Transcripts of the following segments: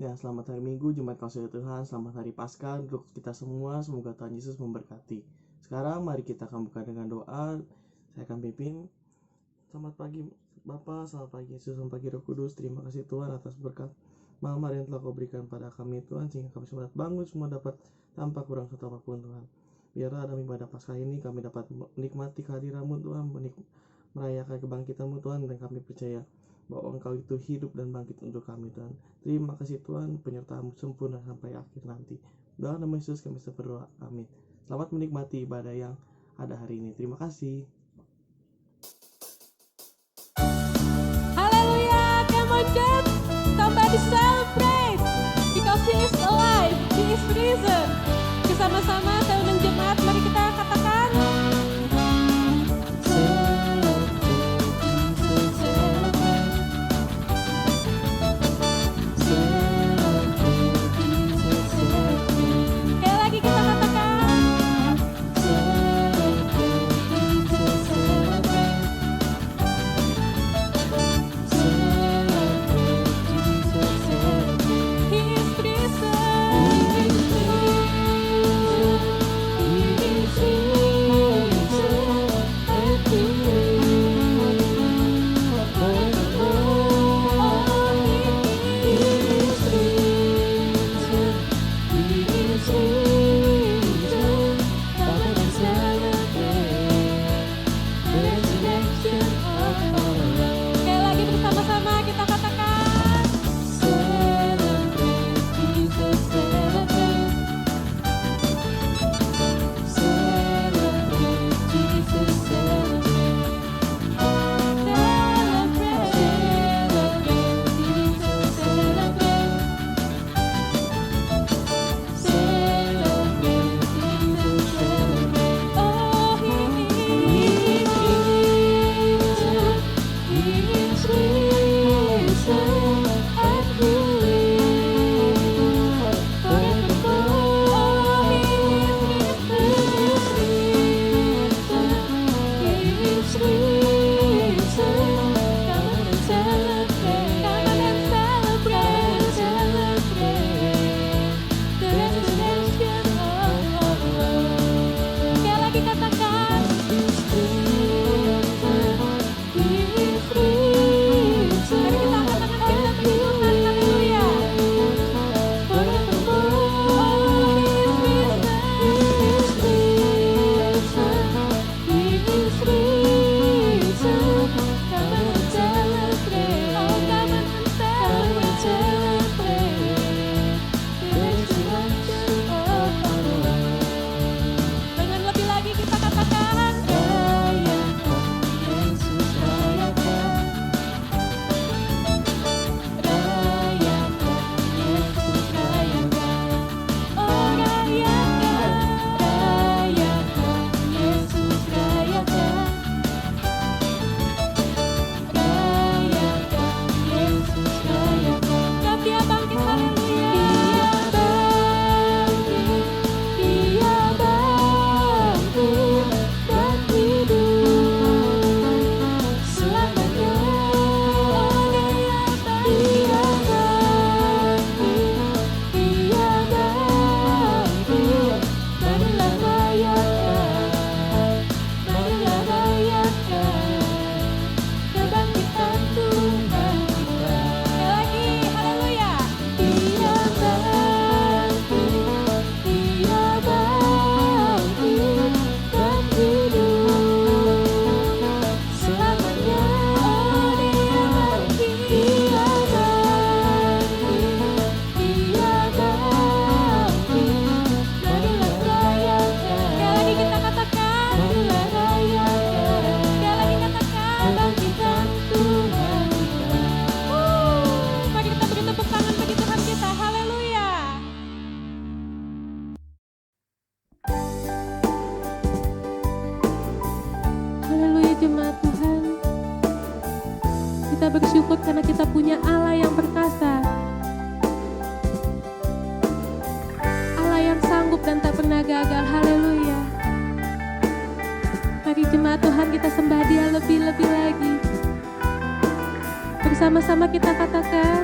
Ya, selamat hari Minggu, Jumat Kasih Tuhan, selamat hari Paskah untuk kita semua. Semoga Tuhan Yesus memberkati. Sekarang mari kita akan buka dengan doa. Saya akan pimpin. Selamat pagi Bapa, selamat pagi Yesus, selamat pagi Roh Kudus. Terima kasih Tuhan atas berkat malam hari yang telah Kau berikan pada kami Tuhan, sehingga kami semua bangun semua dapat tanpa kurang satu apapun Tuhan. Biarlah dalam ibadah Paskah ini kami dapat menikmati kehadiran-Mu Tuhan, merayakan kebangkitan-Mu Tuhan, dan kami percaya bahwa Engkau itu hidup dan bangkit untuk kami Tuhan. Terima kasih Tuhan, penyertaan-Mu sempurna sampai akhir nanti. Dalam nama Yesus kami berdoa, amin. Selamat menikmati ibadah yang ada hari ini. Terima kasih. Haleluya, come on church, somebody celebrate, because He is alive, He is risen. Bersama-sama saya undang jemaat, mari kita katakan. Sekali lagi kita katakan. He is Sekali lagi bersama-sama kita katakan. Sekali lagi katakan. Mari kita angkat tangan kita beri Tuhan, haleluya. Dengan lebih lagi kita katakan. Dia bangkit, haleluya. Dia bangkit dan hidup selamanya. Dia bangkit, marilah rayakan, kebangkitan Tuhan kita. Sekali lagi, haleluya. Dia bangkit dan hidup selamanya. Dia bangkit, marilah rayakan. Sekali lagi kita katakan, marilah rayakan. Sekali lagi katakan, kebangkitan Tuhan kita. Mari kita beri tepuk tangan bagi Tuhan kita, haleluya. Haleluya jemaat Tuhan. Kita bersyukur karena kita punya Allah yang perkasa, Allah yang sanggup dan tak pernah gagal, haleluya. Mari jemaat Tuhan kita sembah Dia lebih-lebih lagi. Bersama-sama kita katakan.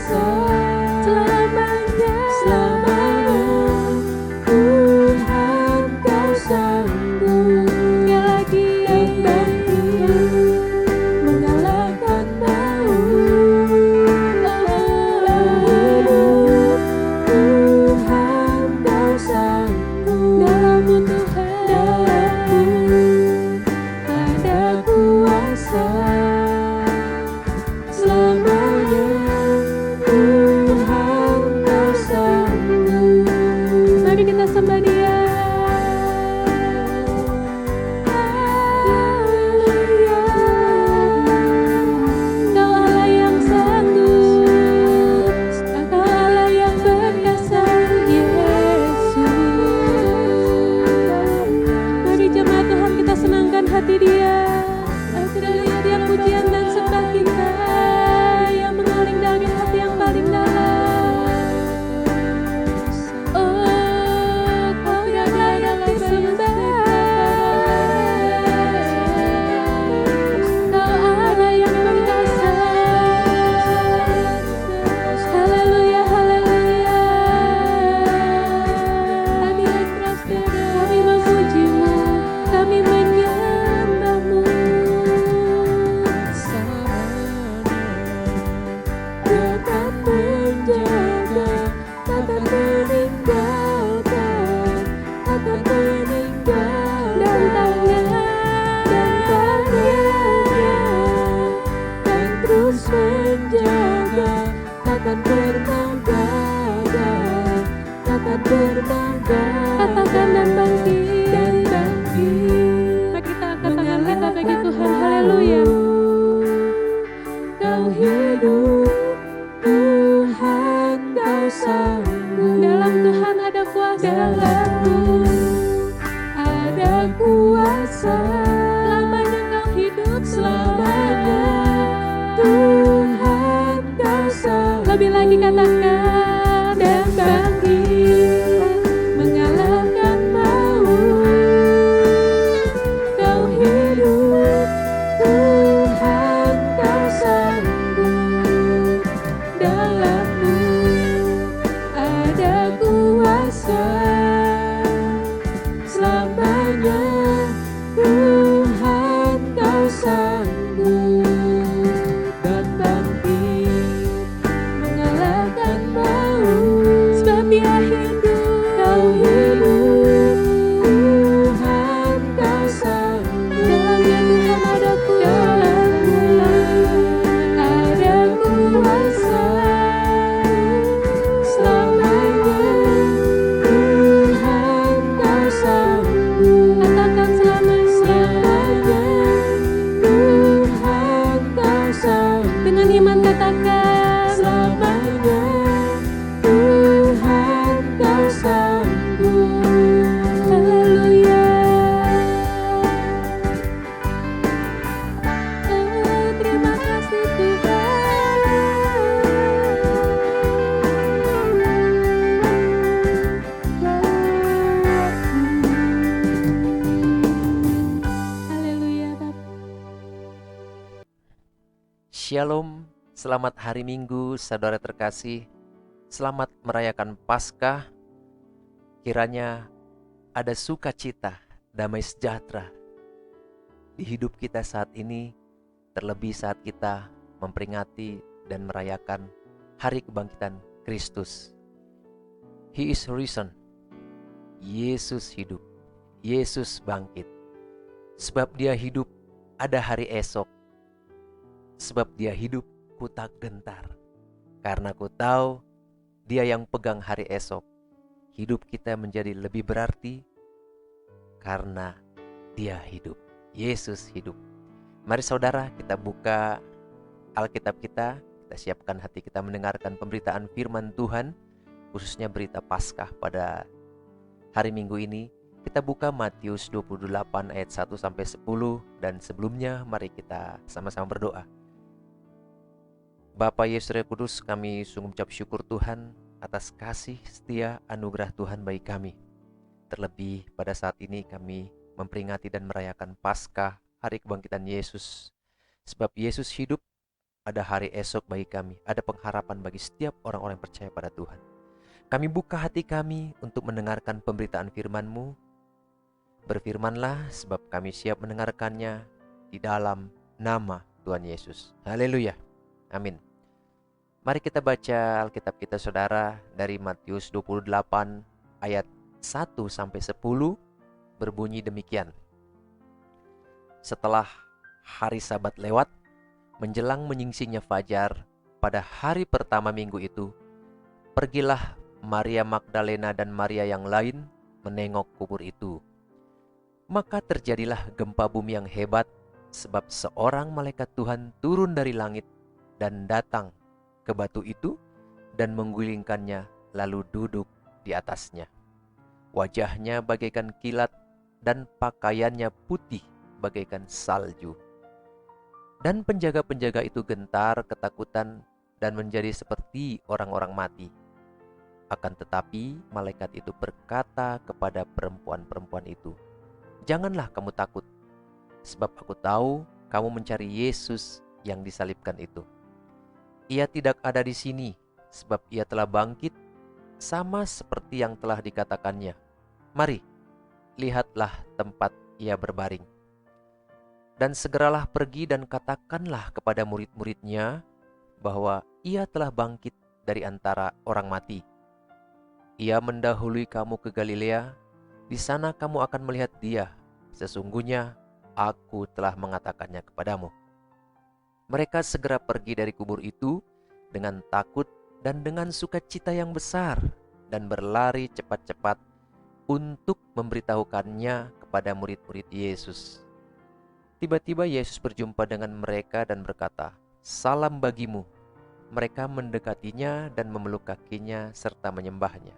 kuasa selamanya, selamanya. Tuhan kau sanggup lagi dan bangkit mengalahkan maut. Tuhan kau sanggup, dalam-Mu Tuhan, dalam-Mu ada kuasa selamanya. Tuhan kau sanggup. Mari kita sembah Dia. Haleluya. Kau Allah yang sanggup, Kau Allah yang perkasa, Yesus. Mari jemaat Tuhan kita senangkan hati Dia. Haleluya, Dia pujian dan sembah kita yang mengalir dari hati yang paling dalam. Oh, Kau yang layak disembah. Kau Allah yang perkasa. Haleluya, haleluya. Kami memuji-Mu, kami menyembah-Mu. Tetap menjaga, tetap meninggalkan, tetap meninggalkan dan tangannya, dan terus menjaga, takkan pernah gagal, takkan pernah gagal. Katakan dan bangkit, dan bangkit. Mari kita angkat tangan kita bagi Tuhan. Haleluya. Kau hidup, Tuhan kau sanggup. Dalam Tuhan ada kuasa, dalam-Mu ada kuasa. Selamanya kau hidup, selamanya. Tuhan kau sanggup. Lebih lagi katakan, dan bangkit mengalahkan maut. Kau hidup, Tuhan kau sanggup. Dalam-Mu ada kuasa selamanya. Tuhan kau sanggup dan bangkit mengalahkan maut. Sebab Dia hidup, kau hidup. Tuhan kau sanggup. Dalam-Nya Tuhan ada kuasa, ada kuasa selamanya. Tuhan kau sanggup. Katakan selamanya. Tuhan kau sanggup. Dengan iman katakan, selamanya. Tuhan kau sanggup. Haleluya. Terima kasih Tuhan. Haleluya. Shalom, selamat hari Minggu saudara terkasih. Selamat merayakan Paskah. Kiranya ada sukacita, damai sejahtera di hidup kita saat ini, terlebih saat kita memperingati dan merayakan hari kebangkitan Kristus. He is risen. Yesus hidup. Yesus bangkit. Sebab Dia hidup, ada hari esok. Sebab Dia hidup, ku tak gentar. Karena ku tahu Dia yang pegang hari esok. Hidup kita menjadi lebih berarti karena Dia hidup. Yesus hidup. Mari saudara, kita buka Alkitab kita siapkan hati kita mendengarkan pemberitaan firman Tuhan, khususnya berita Paskah pada hari Minggu ini. Kita buka Matius 28 ayat 1 sampai 10, dan sebelumnya mari kita sama-sama berdoa. Bapa Yesus Roh Kudus, kami sungguh mengucap syukur Tuhan atas kasih setia anugerah Tuhan bagi kami. Terlebih pada saat ini kami memperingati dan merayakan Paskah, hari kebangkitan Yesus. Sebab Yesus hidup ada hari esok bagi kami, ada pengharapan bagi setiap orang-orang yang percaya pada Tuhan. Kami buka hati kami untuk mendengarkan pemberitaan firman-Mu. Berfirmanlah sebab kami siap mendengarkannya di dalam nama Tuhan Yesus. Haleluya. Amin. Mari kita baca Alkitab kita saudara dari Matius 28 ayat 1 sampai 10 berbunyi demikian. Setelah hari Sabat lewat, menjelang menyingsingnya fajar, pada hari pertama minggu itu, pergilah Maria Magdalena dan Maria yang lain menengok kubur itu. Maka terjadilah gempa bumi yang hebat, sebab seorang malaikat Tuhan turun dari langit dan datang ke batu itu dan menggulingkannya lalu duduk di atasnya. Wajahnya bagaikan kilat dan pakaiannya putih bagaikan salju. Dan penjaga-penjaga itu gentar ketakutan dan menjadi seperti orang-orang mati. Akan tetapi malaikat itu berkata kepada perempuan-perempuan itu, "Janganlah kamu takut, sebab aku tahu kamu mencari Yesus yang disalibkan itu. Ia tidak ada di sini, sebab ia telah bangkit, sama seperti yang telah dikatakannya. Mari, lihatlah tempat ia berbaring. Dan segeralah pergi dan katakanlah kepada murid-muridnya bahwa ia telah bangkit dari antara orang mati. Ia mendahului kamu ke Galilea, di sana kamu akan melihat dia. Sesungguhnya aku telah mengatakannya kepadamu." Mereka segera pergi dari kubur itu dengan takut dan dengan sukacita yang besar dan berlari cepat-cepat untuk memberitahukannya kepada murid-murid Yesus. Tiba-tiba Yesus berjumpa dengan mereka dan berkata, "Salam bagimu." Mereka mendekatinya dan memeluk kakinya serta menyembahnya.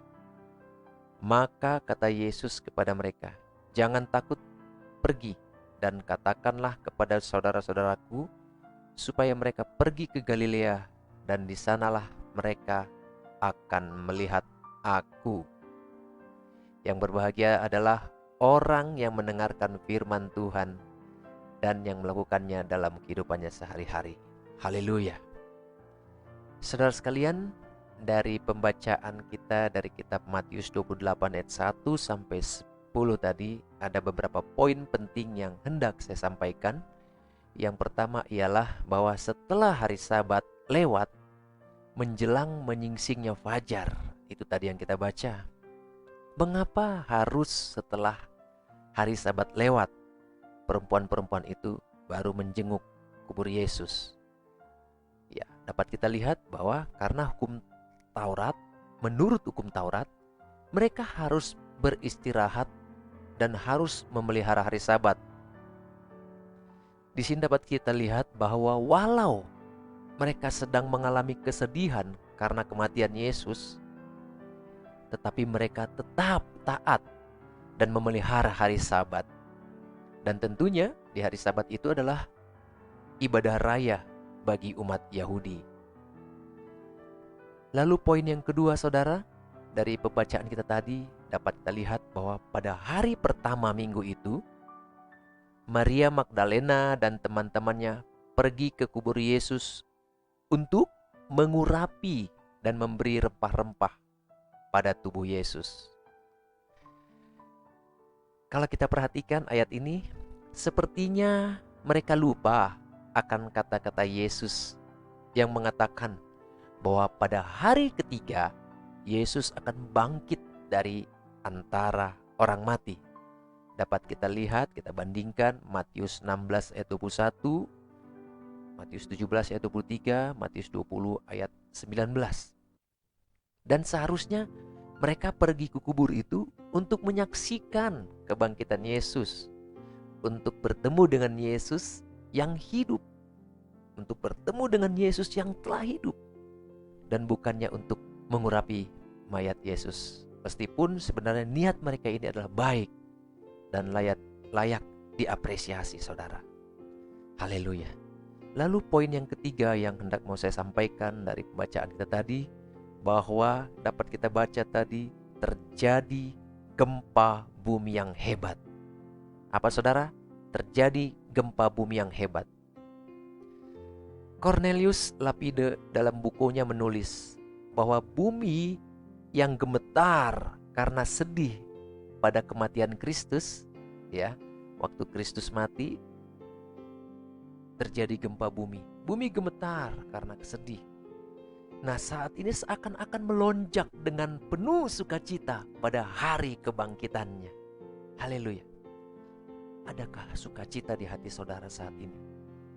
Maka kata Yesus kepada mereka, "Jangan takut, pergi dan katakanlah kepada saudara-saudaraku supaya mereka pergi ke Galilea, dan di sanalah mereka akan melihat aku." Yang berbahagia adalah orang yang mendengarkan firman Tuhan dan yang melakukannya dalam kehidupannya sehari-hari. Haleluya. Saudara sekalian, dari pembacaan kita dari kitab Matius 28 ayat 1 sampai 10 tadi, ada beberapa poin penting yang hendak saya sampaikan. Yang pertama ialah bahwa setelah hari Sabat lewat, menjelang menyingsingnya fajar, itu tadi yang kita baca. Mengapa harus setelah hari Sabat lewat, perempuan-perempuan itu baru menjenguk kubur Yesus? Ya, dapat kita lihat bahwa karena menurut hukum Taurat, mereka harus beristirahat dan harus memelihara hari Sabat. Di sini dapat kita lihat bahwa walau mereka sedang mengalami kesedihan karena kematian Yesus, tetapi mereka tetap taat dan memelihara hari Sabat. Dan tentunya di hari Sabat itu adalah ibadah raya bagi umat Yahudi. Lalu poin yang kedua saudara, dari pembacaan kita tadi dapat kita lihat bahwa pada hari pertama minggu itu, Maria Magdalena dan teman-temannya pergi ke kubur Yesus untuk mengurapi dan memberi rempah-rempah pada tubuh Yesus. Kalau kita perhatikan ayat ini, sepertinya mereka lupa akan kata-kata Yesus yang mengatakan bahwa pada hari ketiga Yesus akan bangkit dari antara orang mati. Dapat kita lihat, kita bandingkan Matius 16 ayat 21, Matius 17 ayat 23, Matius 20 ayat 19. Dan seharusnya mereka pergi ke kubur itu untuk menyaksikan kebangkitan Yesus, untuk bertemu dengan Yesus yang hidup, untuk bertemu dengan Yesus yang telah hidup, dan bukannya untuk mengurapi mayat Yesus. Meskipun sebenarnya niat mereka ini adalah baik dan layak diapresiasi saudara. Haleluya. Lalu poin yang ketiga yang hendak mau saya sampaikan dari pembacaan kita tadi, bahwa dapat kita baca tadi terjadi gempa bumi yang hebat. Apa saudara? Terjadi gempa bumi yang hebat. Cornelius Lapide dalam bukunya menulis bahwa bumi yang gemetar karena sedih pada kematian Kristus, ya, waktu Kristus mati terjadi gempa bumi. Bumi gemetar karena sedih. Nah, saat ini seakan-akan melonjak dengan penuh sukacita pada hari kebangkitannya. Haleluya. Adakah sukacita di hati saudara saat ini?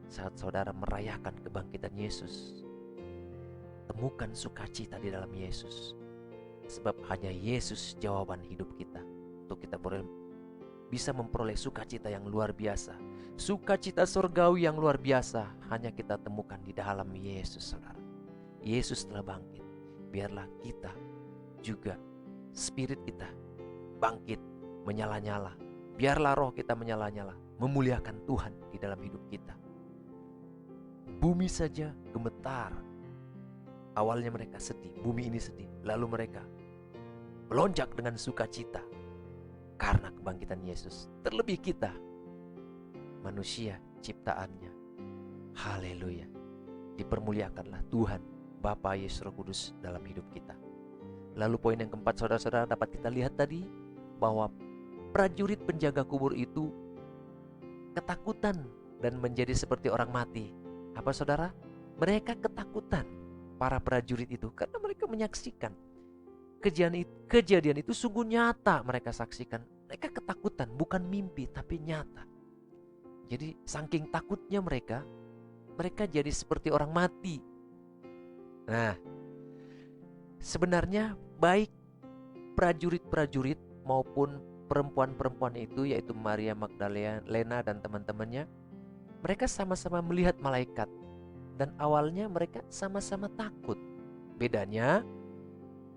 Saat saudara merayakan kebangkitan Yesus, temukan sukacita di dalam Yesus. Sebab hanya Yesus jawaban hidup kita, untuk kita bisa memperoleh sukacita yang luar biasa. Sukacita surgawi yang luar biasa hanya kita temukan di dalam Yesus, saudara. Yesus telah bangkit. Biarlah kita juga, spirit kita bangkit, menyala-nyala. Biarlah roh kita menyala-nyala, memuliakan Tuhan di dalam hidup kita. Bumi saja gemetar. Awalnya mereka sedih, bumi ini sedih. Lalu mereka melonjak dengan sukacita karena kebangkitan Yesus. Terlebih kita, manusia ciptaannya. Haleluya. Dipermuliakanlah Tuhan Bapa, Yesus, Roh Kudus dalam hidup kita. Lalu poin yang keempat, saudara-saudara, dapat kita lihat tadi bahwa prajurit penjaga kubur itu ketakutan dan menjadi seperti orang mati. Apa, saudara? Mereka ketakutan, para prajurit itu, karena mereka menyaksikan kejadian itu sungguh nyata. Mereka saksikan, mereka ketakutan, bukan mimpi tapi nyata. Jadi saking takutnya mereka jadi seperti orang mati. Nah, sebenarnya baik prajurit-prajurit maupun perempuan-perempuan itu, yaitu Maria Magdalena dan teman-temannya, mereka sama-sama melihat malaikat. Dan awalnya mereka sama-sama takut. Bedanya,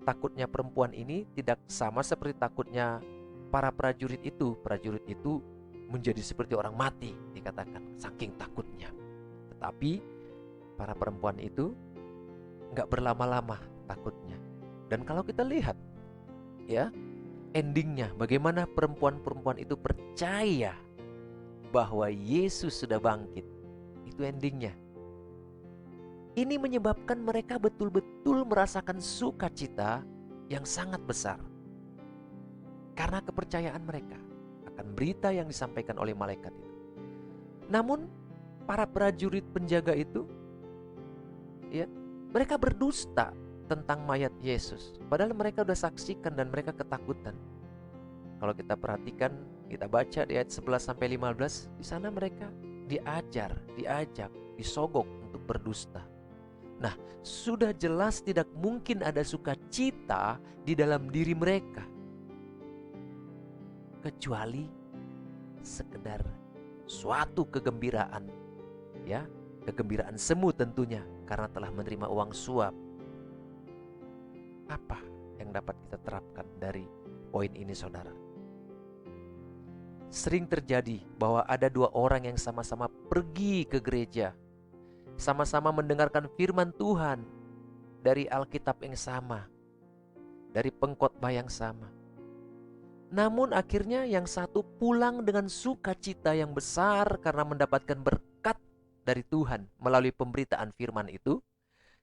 takutnya perempuan ini tidak sama seperti takutnya para prajurit itu. Prajurit itu menjadi seperti orang mati, dikatakan, saking takutnya. Tetapi para perempuan itu gak berlama-lama takutnya. Dan kalau kita lihat, ya, endingnya, bagaimana perempuan-perempuan itu percaya bahwa Yesus sudah bangkit. Itu endingnya. Ini menyebabkan mereka betul-betul merasakan sukacita yang sangat besar. Karena kepercayaan mereka akan berita yang disampaikan oleh malaikat itu. Namun para prajurit penjaga itu, ya, mereka berdusta tentang mayat Yesus. Padahal mereka sudah saksikan dan mereka ketakutan. Kalau kita perhatikan, kita baca di ayat 11-15, di sana mereka diajak, disogok untuk berdusta. Nah, sudah jelas tidak mungkin ada sukacita di dalam diri mereka, kecuali sekedar suatu kegembiraan, ya, kegembiraan semu tentunya, karena telah menerima uang suap. Apa yang dapat kita terapkan dari poin ini, saudara? Sering terjadi bahwa ada dua orang yang sama-sama pergi ke gereja, sama-sama mendengarkan firman Tuhan dari Alkitab yang sama, dari pengkhotbah yang sama. Namun akhirnya yang satu pulang dengan sukacita yang besar karena mendapatkan berkat dari Tuhan melalui pemberitaan firman itu,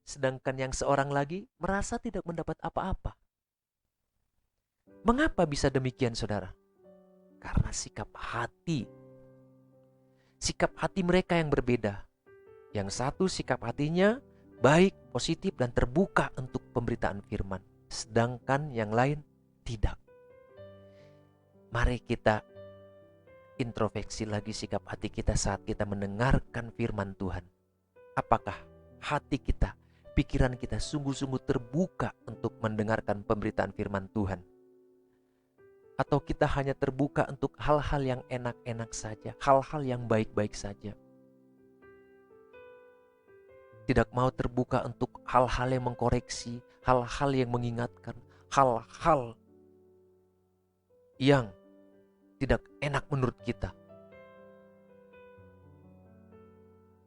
sedangkan yang seorang lagi merasa tidak mendapat apa-apa. Mengapa bisa demikian, saudara? Karena sikap hati mereka yang berbeda. Yang satu sikap hatinya baik, positif, dan terbuka untuk pemberitaan firman, sedangkan yang lain tidak. Mari kita introspeksi lagi sikap hati kita saat kita mendengarkan firman Tuhan. Apakah hati kita, pikiran kita sungguh-sungguh terbuka untuk mendengarkan pemberitaan firman Tuhan? Atau kita hanya terbuka untuk hal-hal yang enak-enak saja, hal-hal yang baik-baik saja? Tidak mau terbuka untuk hal-hal yang mengkoreksi, hal-hal yang mengingatkan, hal-hal yang tidak enak menurut kita.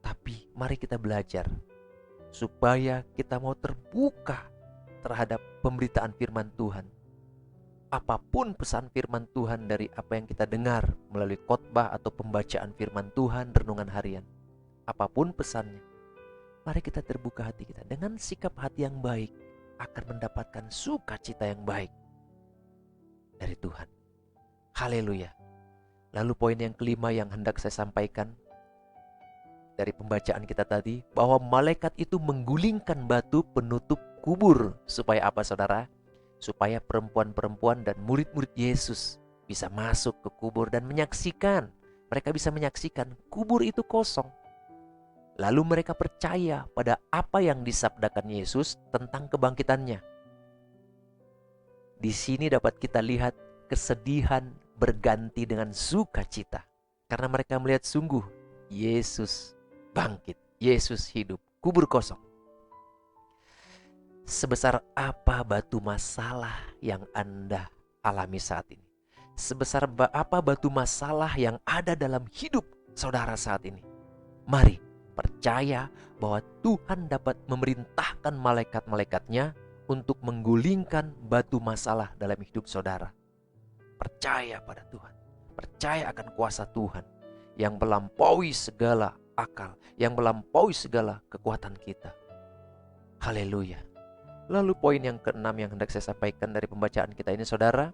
Tapi mari kita belajar supaya kita mau terbuka terhadap pemberitaan firman Tuhan. Apapun pesan firman Tuhan dari apa yang kita dengar melalui khotbah atau pembacaan firman Tuhan, renungan harian, apapun pesannya, Mari kita terbuka hati kita. Dengan sikap hati yang baik akan mendapatkan sukacita yang baik dari Tuhan. Haleluya. Lalu poin yang kelima yang hendak saya sampaikan dari pembacaan kita tadi, bahwa malaikat itu menggulingkan batu penutup kubur. Supaya apa saudara? Supaya perempuan-perempuan dan murid-murid Yesus bisa masuk ke kubur dan menyaksikan. Mereka bisa menyaksikan kubur itu kosong. Lalu mereka percaya pada apa yang disabdakan Yesus tentang kebangkitannya. Di sini dapat kita lihat kesedihan berganti dengan sukacita. Karena mereka melihat sungguh Yesus bangkit, Yesus hidup, kubur kosong. Sebesar apa batu masalah yang Anda alami saat ini? Sebesar apa batu masalah yang ada dalam hidup saudara saat ini? Mari percaya bahwa Tuhan dapat memerintahkan malaikat-malaikatnya untuk menggulingkan batu masalah dalam hidup saudara. Percaya pada Tuhan. Percaya akan kuasa Tuhan yang melampaui segala akal, yang melampaui segala kekuatan kita. Haleluya. Lalu poin yang keenam yang hendak saya sampaikan dari pembacaan kita ini saudara,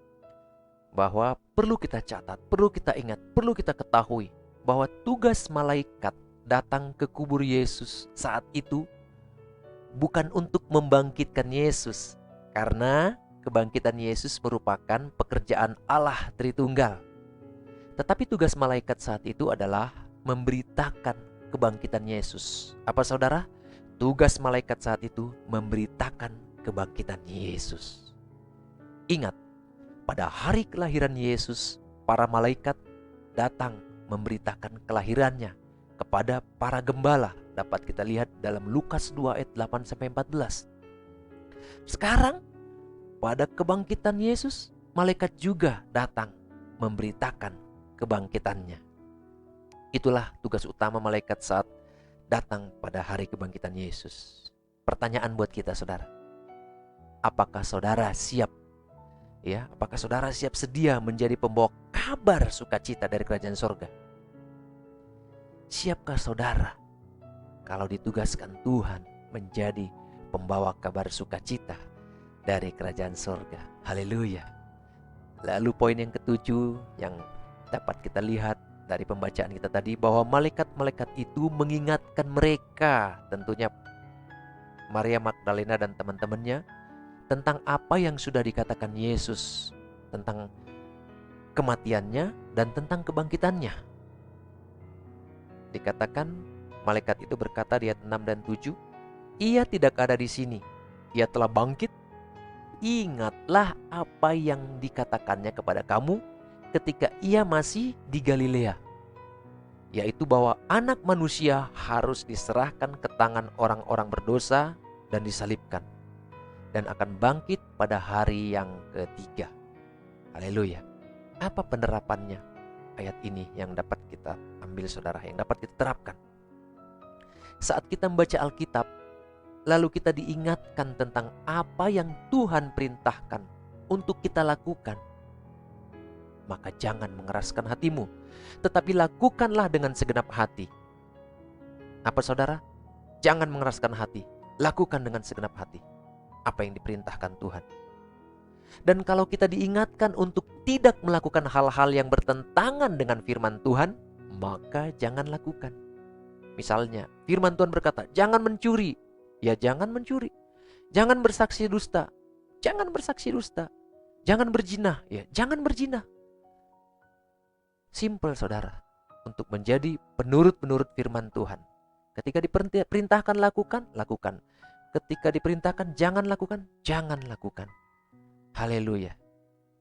bahwa perlu kita catat, perlu kita ingat, perlu kita ketahui bahwa tugas malaikat datang ke kubur Yesus saat itu bukan untuk membangkitkan Yesus, karena kebangkitan Yesus merupakan pekerjaan Allah Tritunggal. Tetapi tugas malaikat saat itu adalah memberitakan kebangkitan Yesus. Apa saudara? Tugas malaikat saat itu memberitakan kebangkitan Yesus. Ingat, pada hari kelahiran Yesus, para malaikat datang memberitakan kelahirannya kepada para gembala. Dapat kita lihat dalam Lukas 2 ayat 8-14. Sekarang pada kebangkitan Yesus, malaikat juga datang memberitakan kebangkitannya. Itulah tugas utama malaikat saat datang pada hari kebangkitan Yesus. Pertanyaan buat kita saudara, apakah saudara siap? Ya, apakah saudara siap sedia menjadi pembawa kabar sukacita dari kerajaan sorga? Siapkah saudara kalau ditugaskan Tuhan menjadi pembawa kabar sukacita dari kerajaan sorga? Haleluya. Lalu poin yang ketujuh yang dapat kita lihat dari pembacaan kita tadi, bahwa malaikat-malaikat itu mengingatkan mereka, tentunya Maria Magdalena dan teman-temannya, tentang apa yang sudah dikatakan Yesus, tentang kematiannya dan tentang kebangkitannya. Dikatakan malaikat itu berkata di ayat 6 dan 7, "Ia tidak ada di sini, ia telah bangkit. Ingatlah apa yang dikatakannya kepada kamu ketika ia masih di Galilea, yaitu bahwa anak manusia harus diserahkan ke tangan orang-orang berdosa dan disalibkan, dan akan bangkit pada hari yang ketiga." Haleluya. Apa penerapannya ayat ini yang dapat kita ambil saudara, yang dapat kita terapkan? Saat kita membaca Alkitab, lalu kita diingatkan tentang apa yang Tuhan perintahkan untuk kita lakukan, maka jangan mengeraskan hatimu, tetapi lakukanlah dengan segenap hati. Apa saudara? Jangan mengeraskan hati, lakukan dengan segenap hati apa yang diperintahkan Tuhan. Dan kalau kita diingatkan untuk tidak melakukan hal-hal yang bertentangan dengan firman Tuhan, maka jangan lakukan. Misalnya firman Tuhan berkata, jangan mencuri, ya jangan mencuri. Jangan bersaksi dusta, jangan bersaksi dusta. Jangan berzinah, ya jangan berzinah. Simple saudara, untuk menjadi penurut-penurut firman Tuhan. Ketika diperintahkan lakukan, lakukan. Ketika diperintahkan jangan lakukan, jangan lakukan. Haleluya.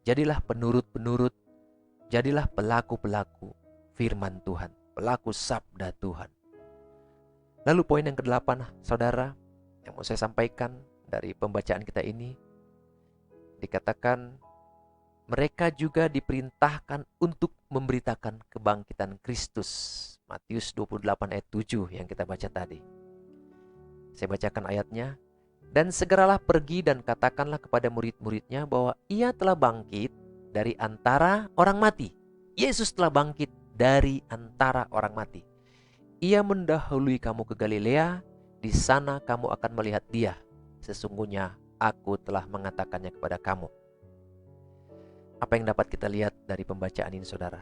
Jadilah penurut-penurut, jadilah pelaku-pelaku firman Tuhan, pelaku sabda Tuhan. Lalu poin yang ke-8 saudara, yang mau saya sampaikan dari pembacaan kita ini, dikatakan mereka juga diperintahkan untuk memberitakan kebangkitan Kristus. Matius 28 ayat 7 yang kita baca tadi. Saya bacakan ayatnya. Dan segeralah pergi dan katakanlah kepada murid-muridnya bahwa ia telah bangkit dari antara orang mati. Yesus telah bangkit dari antara orang mati. Ia mendahului kamu ke Galilea, Di sana kamu akan melihat Dia. Sesungguhnya aku telah mengatakannya kepada kamu. Apa yang dapat kita lihat dari pembacaan ini, saudara?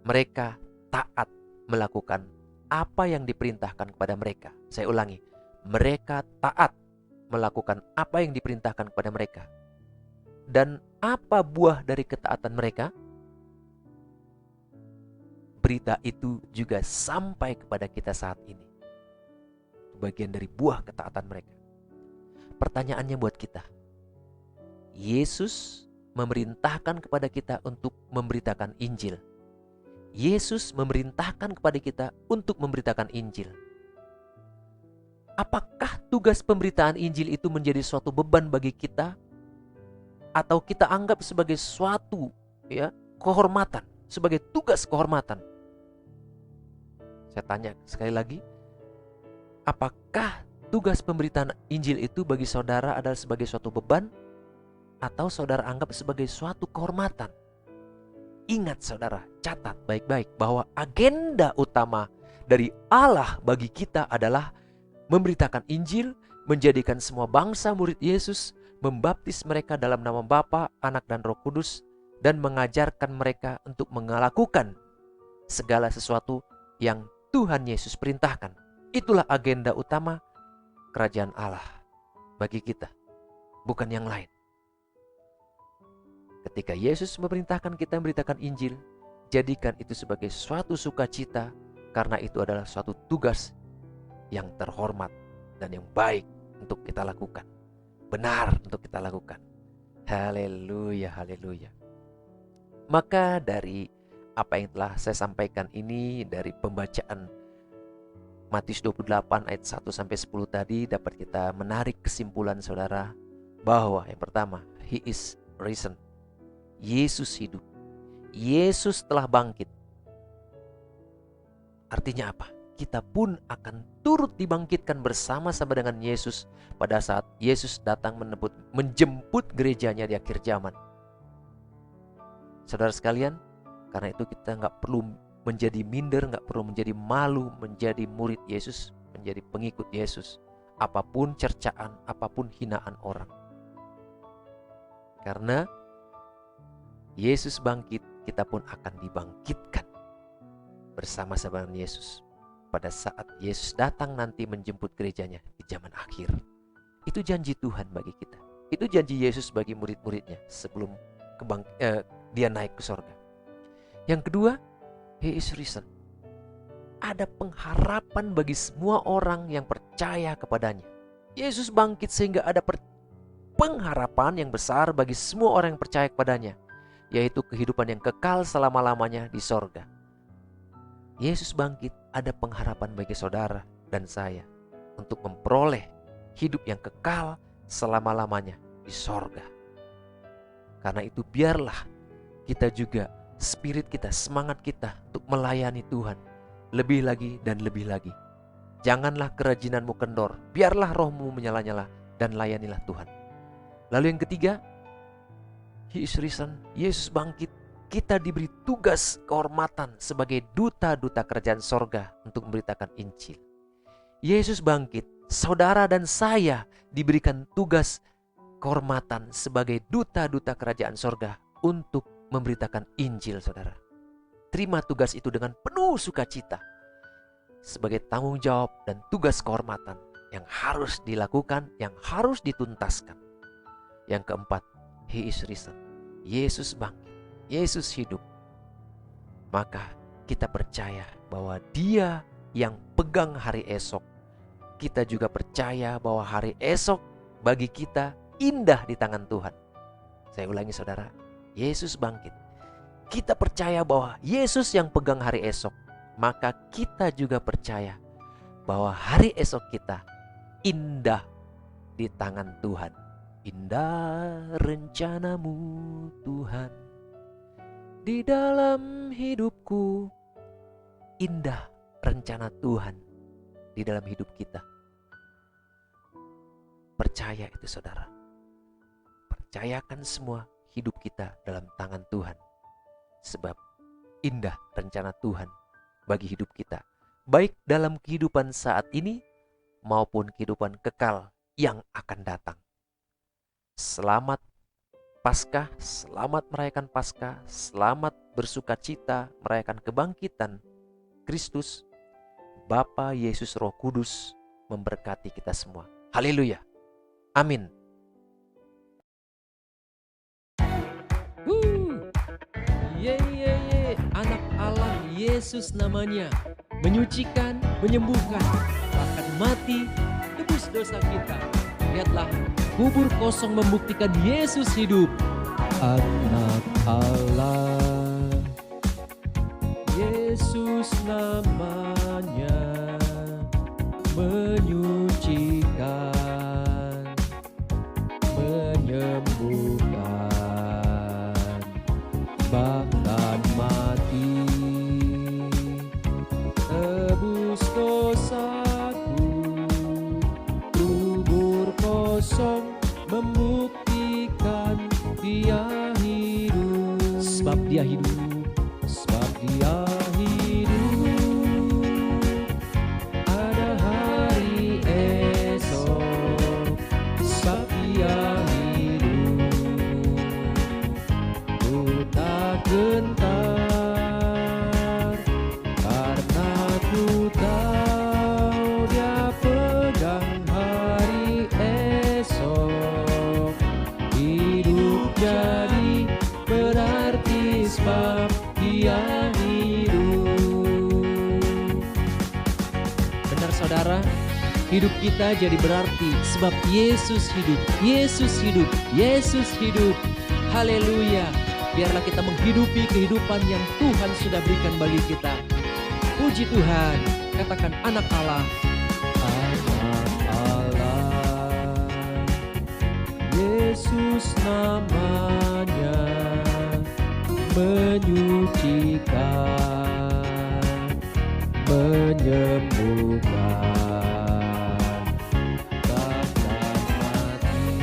Mereka taat melakukan apa yang diperintahkan kepada mereka. Saya ulangi, mereka taat melakukan apa yang diperintahkan kepada mereka. Dan apa buah dari ketaatan mereka? Berita itu juga sampai kepada kita saat ini. Bagian dari buah ketaatan mereka. Pertanyaannya buat kita, Yesus memerintahkan kepada kita untuk memberitakan Injil. Yesus memerintahkan kepada kita untuk memberitakan Injil. Apakah tugas pemberitaan Injil itu menjadi suatu beban bagi kita? Atau kita anggap sebagai suatu kehormatan, sebagai tugas kehormatan? Saya tanya sekali lagi, apakah tugas pemberitaan Injil itu bagi saudara adalah sebagai suatu beban? Atau saudara anggap sebagai suatu kehormatan? Ingat saudara, catat baik-baik bahwa agenda utama dari Allah bagi kita adalah memberitakan Injil, menjadikan semua bangsa murid Yesus, membaptis mereka dalam nama Bapa, Anak dan Roh Kudus, dan mengajarkan mereka untuk melakukan segala sesuatu yang Tuhan Yesus perintahkan. Itulah agenda utama kerajaan Allah bagi kita, bukan yang lain. Ketika Yesus memerintahkan kita memberitakan Injil, jadikan itu sebagai suatu sukacita, karena itu adalah suatu tugas yang terhormat dan yang baik untuk kita lakukan. Benar untuk kita lakukan. Haleluya, haleluya. Maka dari apa yang telah saya sampaikan ini, dari pembacaan Matius 28 ayat 1-10 tadi, dapat kita menarik kesimpulan saudara, bahwa yang pertama, He is risen. Yesus hidup. Yesus telah bangkit. Artinya apa? Kita pun akan turut dibangkitkan bersama-sama dengan Yesus pada saat Yesus datang menjemput gerejanya di akhir zaman. Saudara sekalian, karena itu kita gak perlu menjadi minder, gak perlu menjadi malu menjadi murid Yesus, menjadi pengikut Yesus. Apapun cercaan, apapun hinaan orang. Karena Yesus bangkit, kita pun akan dibangkitkan bersama-sama dengan Yesus pada saat Yesus datang nanti menjemput gerejanya di zaman akhir. Itu janji Tuhan bagi kita. Itu janji Yesus bagi murid-muridnya sebelum dia naik ke sorga. Yang kedua, He is risen. Ada pengharapan bagi semua orang yang percaya kepadanya. Yesus bangkit sehingga ada pengharapan yang besar bagi semua orang yang percaya kepadanya, yaitu kehidupan yang kekal selama-lamanya di sorga. Yesus bangkit, ada pengharapan bagi saudara dan saya untuk memperoleh hidup yang kekal selama-lamanya di sorga. Karena itu biarlah kita juga, spirit kita, semangat kita untuk melayani Tuhan lebih lagi dan lebih lagi. Janganlah kerajinanmu kendor, biarlah rohmu menyala-nyala dan layanilah Tuhan. Lalu yang ketiga, He is risen. Yesus bangkit. Kita diberi tugas kehormatan sebagai duta-duta kerajaan sorga untuk memberitakan Injil. Yesus bangkit. Saudara dan saya diberikan tugas kehormatan sebagai duta-duta kerajaan sorga untuk memberitakan Injil, saudara. Terima tugas itu dengan penuh sukacita sebagai tanggung jawab dan tugas kehormatan yang harus dilakukan, yang harus dituntaskan. Yang keempat, He is risen. Yesus bangkit. Yesus hidup. Maka kita percaya bahwa Dia yang pegang hari esok. Kita juga percaya bahwa hari esok bagi kita indah di tangan Tuhan. Saya ulangi saudara, Yesus bangkit. Kita percaya bahwa Yesus yang pegang hari esok. Maka kita juga percaya bahwa hari esok kita indah di tangan Tuhan. Indah rencanamu Tuhan di dalam hidupku. Indah rencana Tuhan di dalam hidup kita. Percaya itu saudara. Percayakan semua hidup kita dalam tangan Tuhan. Sebab indah rencana Tuhan bagi hidup kita. Baik dalam kehidupan saat ini maupun kehidupan kekal yang akan datang. Selamat Paskah, selamat merayakan Paskah, selamat bersuka cita merayakan kebangkitan Kristus. Bapa, Yesus, Roh Kudus memberkati kita semua. Haleluya. Amin. Anak Allah Yesus namanya, menyucikan, menyembuhkan, bahkan mati, tebus dosa kita. Lihatlah, kubur kosong membuktikan Yesus hidup. Anak Allah, Yesus namanya, menyucikan, menyembuhkan, bahkan mati, tebus dosaku. Kubur kosong membuktikan Dia hidup. Sebab Dia hidup, sebab Dia hidup. Ada hari esok, sebab Dia hidup. Ku tak gentar, karena ku tahu Dia pegang hari esok. Hidup jadi berarti sebab Dia hidup. Benar saudara, hidup kita jadi berarti sebab Yesus hidup. Yesus hidup, Yesus hidup. Haleluya. Biarlah kita menghidupi kehidupan yang Tuhan sudah berikan bagi kita. Puji Tuhan. Katakan anak Allah. Anak Allah, Yesus namanya, menyucikan, menyembuhkan, bahkan mati,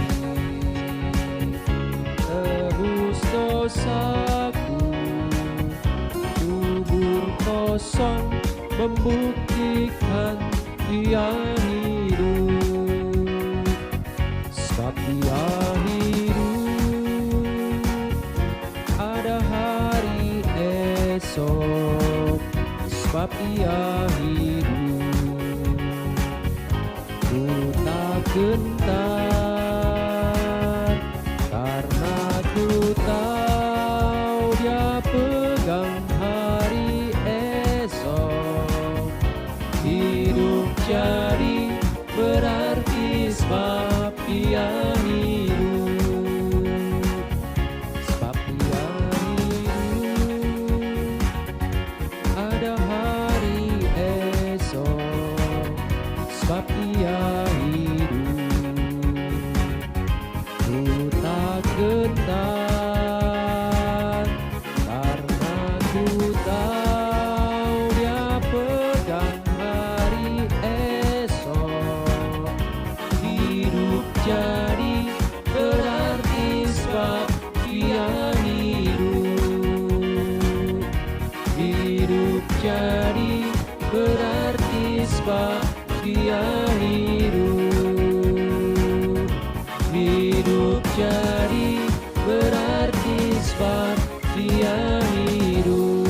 tebus dosaku. Kubur kosong membuktikan Dia hidup. Sebab Dia hidup, ada hari esok. Sebab Dia hidup, ku tak gentar, karena ku tahu Dia pegang hari esok. Hidup jadi berarti sebab Dia hidup. Sebab Dia hidup, ada hari esok. Sebab Dia hidup, ku tak gentar, karena ku tahu Dia pegang hari esok. Hidup jadi berarti sebab Dia hidup. Hidup jadi berarti sebab Dia hidup. Hidup jadi berarti sebab Dia hidup.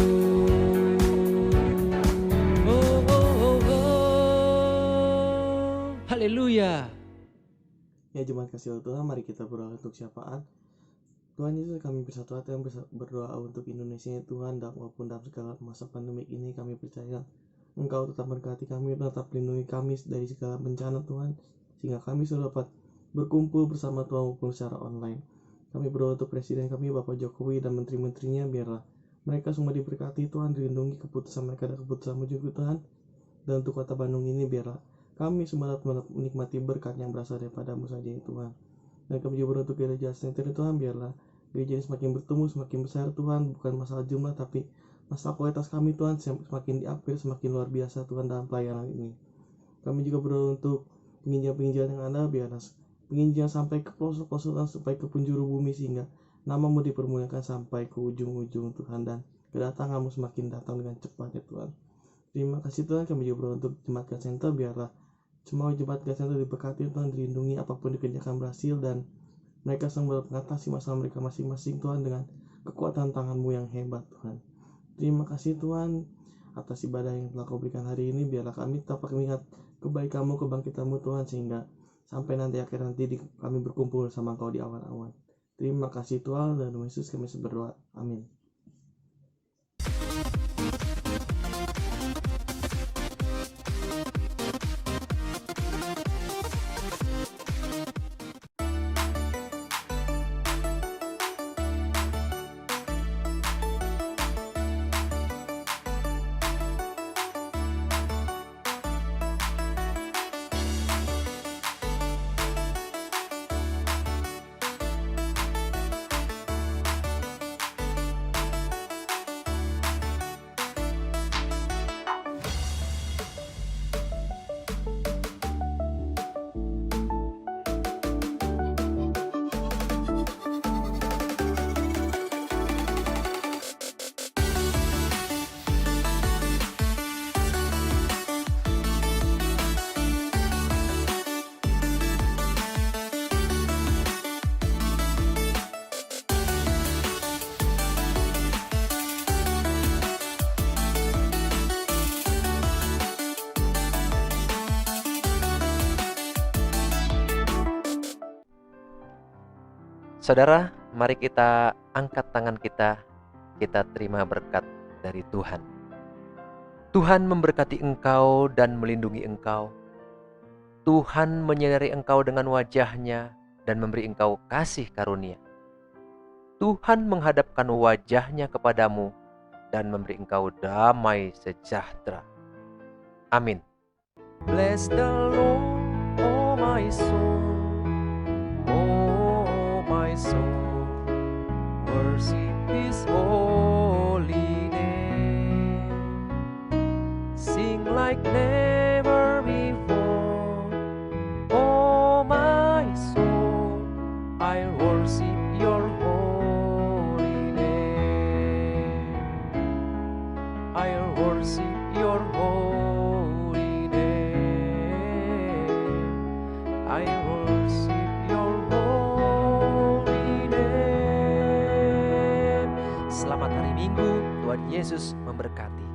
Oh, oh, oh, oh. Haleluya. Ya jemaat kasih Tuhan, mari kita berdoa untuk syafaat. Tuhan Yesus, kami bersatu hati yang berdoa untuk Indonesia ya Tuhan, dan walaupun dalam segala masa pandemik ini kami percaya Engkau tetap berkati kami, tetap lindungi kami dari segala bencana Tuhan, sehingga kami sudah dapat berkumpul bersama Tuhan walaupun secara online. Kami berdoa untuk Presiden kami Bapak Jokowi dan menteri-menterinya, biarlah mereka semua diberkati Tuhan, dilindungi keputusan mereka dan keputusan-Mu juga Tuhan. Dan untuk kota Bandung ini, biarlah kami semua dapat menikmati berkat yang berasal daripada-Mu saja ya Tuhan. Dan kami juga berdoa untuk gereja center Tuhan, biarlah gereja ini semakin bertumbuh, semakin besar Tuhan, bukan masalah jumlah tapi masalah kualitas kami Tuhan, semakin di-upgrade, semakin luar biasa Tuhan dalam pelayanan ini. Kami juga berdoa untuk penginjilan-penginjilan yang ada, biarlah penginjilan sampai ke pelosok-pelosok Tuhan, sampai ke penjuru bumi, sehingga nama-Mu dipermuliakan sampai ke ujung-ujung Tuhan, dan kedatangan-Mu semakin datang dengan cepat ya Tuhan. Terima kasih Tuhan. Kami juga berdoa untuk jemaat God Center, biarlah Semua jemaat gereja Santo diberkati Tuhan, dilindungi apapun dikerjakan berhasil, dan mereka selalu mengatasi masalah mereka masing-masing Tuhan dengan kekuatan tangan-Mu yang hebat Tuhan. Terima kasih Tuhan atas ibadah yang telah Kau berikan hari ini. Biarlah kami tetap mengingat kebaikan-Mu, kebangkitan-Mu Tuhan, sehingga sampai nanti kami berkumpul sama Kau di awan-awan. Terima kasih Tuhan, dan Tuhan Yesus kami berdoa. Amin. Saudara, mari kita angkat tangan kita terima berkat dari Tuhan. Tuhan memberkati engkau dan melindungi engkau. Tuhan menyinari engkau dengan wajah-Nya dan memberi engkau kasih karunia. Tuhan menghadapkan wajah-Nya kepadamu dan memberi engkau damai sejahtera. Amin. Bless the Lord, oh my soul. Soul, worship His holy name. Sing like never before. Oh my soul, I worship Your holy name. I worship Your holy name. I worship Your holy name. Selamat hari Minggu, Tuhan Yesus memberkati.